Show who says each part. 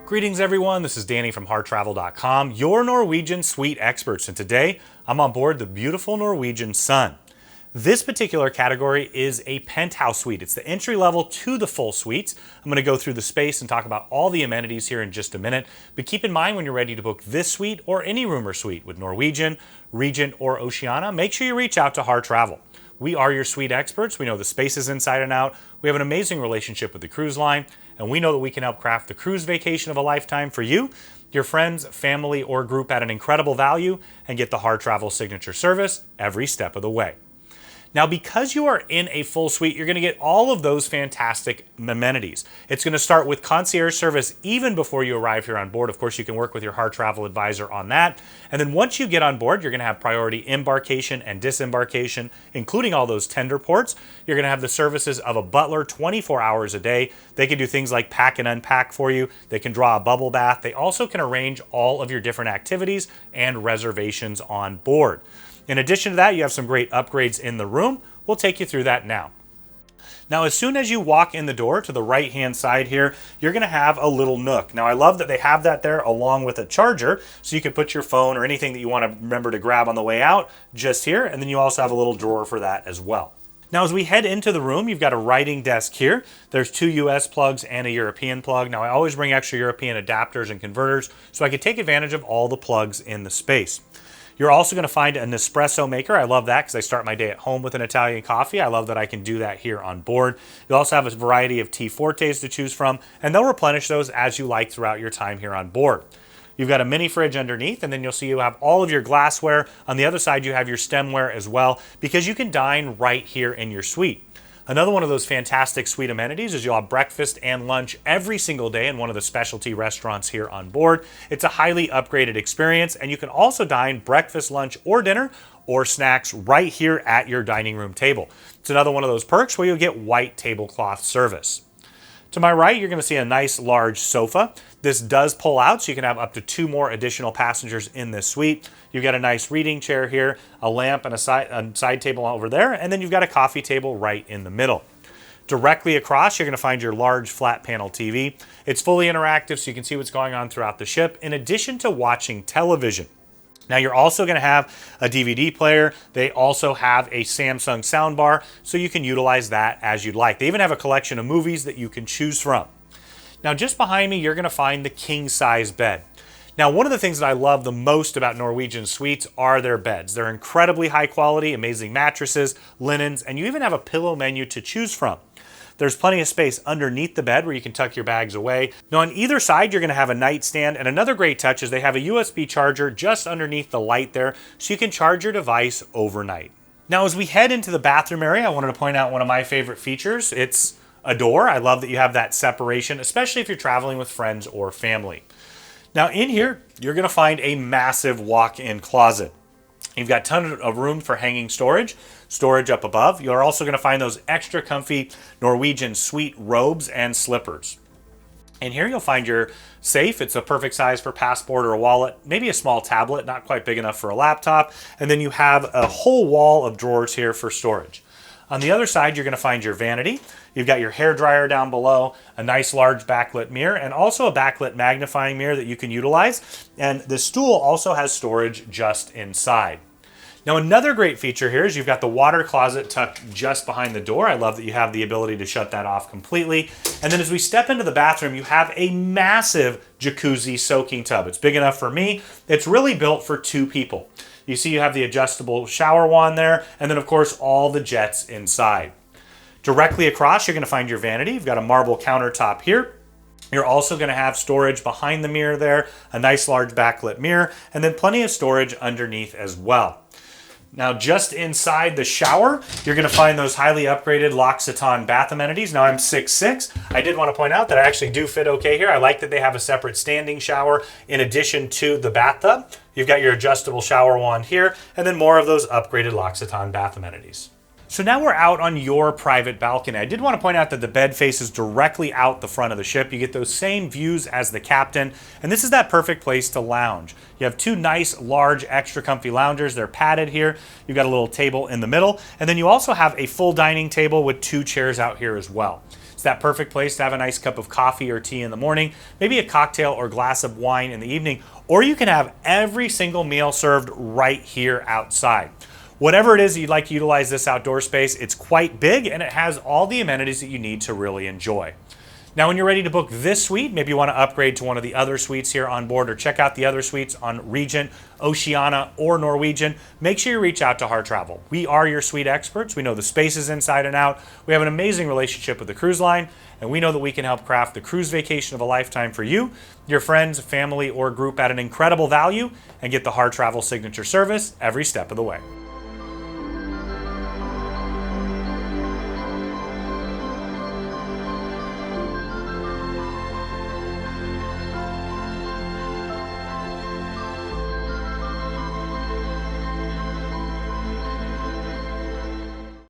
Speaker 1: Greetings everyone, this is Danny from HarTravel.com, your Norwegian suite experts, and today I'm on board the beautiful Norwegian Sun. This particular category is a penthouse suite. It's the entry level to the full suites. I'm going to go through the space and talk about all the amenities here in just a minute, but keep in mind when you're ready to book this suite or any room or suite with Norwegian, Regent, or Oceania, make sure you reach out to HarTravel. We are your suite experts. We know the spaces inside and out. We have an amazing relationship with the cruise line, and we know that we can help craft the cruise vacation of a lifetime for you, your friends, family, or group at an incredible value, and get the HarTravel signature service every step of the way. Now, because you are in a full suite, you're going to get all of those fantastic amenities. It's going to start with concierge service even before you arrive here on board. Of course, you can work with your HarTravel advisor on that. And then once you get on board, you're going to have priority embarkation and disembarkation, including all those tender ports. You're going to have the services of a butler 24 hours a day. They can do things like pack and unpack for you. They can draw a bubble bath. They also can arrange all of your different activities and reservations on board. In addition to that, you have some great upgrades in the room. We'll take you through that now. Now, as soon as you walk in the door to the right-hand side here, you're going to have a little nook. Now, I love that they have that there along with a charger, so you can put your phone or anything that you want to remember to grab on the way out just here, and then you also have a little drawer for that as well. Now, as we head into the room, you've got a writing desk here. There's two US plugs and a European plug. Now, I always bring extra European adapters and converters so I can take advantage of all the plugs in the space. You're also going to find an espresso maker. I love that because I start my day at home with an Italian coffee. I love that I can do that here on board. You'll also have a variety of tea fortes to choose from, and they'll replenish those as you like throughout your time here on board. You've got a mini fridge underneath, and then you'll see you have all of your glassware. On the other side, you have your stemware as well, because you can dine right here in your suite. Another one of those fantastic suite amenities is you'll have breakfast and lunch every single day in one of the specialty restaurants here on board. It's a highly upgraded experience, and you can also dine breakfast, lunch, or dinner or snacks right here at your dining room table. It's another one of those perks where you'll get white tablecloth service. To my right, you're going to see a nice large sofa. This does pull out, so you can have up to 2 more additional passengers in this suite. You've got a nice reading chair here, a lamp, and a side table over there, and then you've got a coffee table right in the middle. Directly across, you're going to find your large flat panel TV. It's fully interactive, so you can see what's going on throughout the ship, in addition to watching television. Now, you're also going to have a DVD player. They also have a Samsung soundbar, so you can utilize that as you'd like. They even have a collection of movies that you can choose from. Now, just behind me, you're going to find the king-size bed. Now, one of the things that I love the most about Norwegian suites are their beds. They're incredibly high quality, amazing mattresses, linens, and you even have a pillow menu to choose from. There's plenty of space underneath the bed where you can tuck your bags away. Now, on either side, you're going to have a nightstand, and another great touch is they have a USB charger just underneath the light there, so you can charge your device overnight. Now, as we head into the bathroom area, I wanted to point out one of my favorite features. It's a door. I love that you have that separation, especially if you're traveling with friends or family. Now, in here, you're going to find a massive walk-in closet. You've got tons of room for hanging storage up above. You're also going to find those extra comfy Norwegian suite robes and slippers. And here you'll find your safe. It's a perfect size for passport or a wallet, maybe a small tablet, not quite big enough for a laptop. And then you have a whole wall of drawers here for storage. On the other side, you're going to find your vanity. You've got your hair dryer down below, a nice large backlit mirror, and also a backlit magnifying mirror that you can utilize. And the stool also has storage just inside. Now, another great feature here is you've got the water closet tucked just behind the door. I love that you have the ability to shut that off completely. And then as we step into the bathroom, you have a massive jacuzzi soaking tub. It's big enough for me. It's really built for 2 people. You see you have the adjustable shower wand there, and then of course all the jets inside. Directly across, you're going to find your vanity. You've got a marble countertop here. You're also going to have storage behind the mirror there, a nice large backlit mirror, and then plenty of storage underneath as well. Now, just inside the shower, you're going to find those highly upgraded L'Occitane bath amenities. Now, I'm 6'6". I did want to point out that I actually do fit okay here. I like that they have a separate standing shower in addition to the bathtub. You've got your adjustable shower wand here, and then more of those upgraded L'Occitane bath amenities. So now we're out on your private balcony. I did want to point out that the bed faces directly out the front of the ship. You get those same views as the captain, and this is that perfect place to lounge. You have 2 nice, large, extra comfy loungers. They're padded here. You've got a little table in the middle, and then you also have a full dining table with 2 chairs out here as well. It's that perfect place to have a nice cup of coffee or tea in the morning, maybe a cocktail or glass of wine in the evening, or you can have every single meal served right here outside. Whatever it is you'd like to utilize this outdoor space, it's quite big and it has all the amenities that you need to really enjoy. Now, when you're ready to book this suite, maybe you want to upgrade to one of the other suites here on board or check out the other suites on Regent, Oceania, or Norwegian, make sure you reach out to Hart Travel. We are your suite experts. We know the spaces inside and out. We have an amazing relationship with the cruise line, and we know that we can help craft the cruise vacation of a lifetime for you, your friends, family, or group at an incredible value, and get the Hart Travel signature service every step of the way.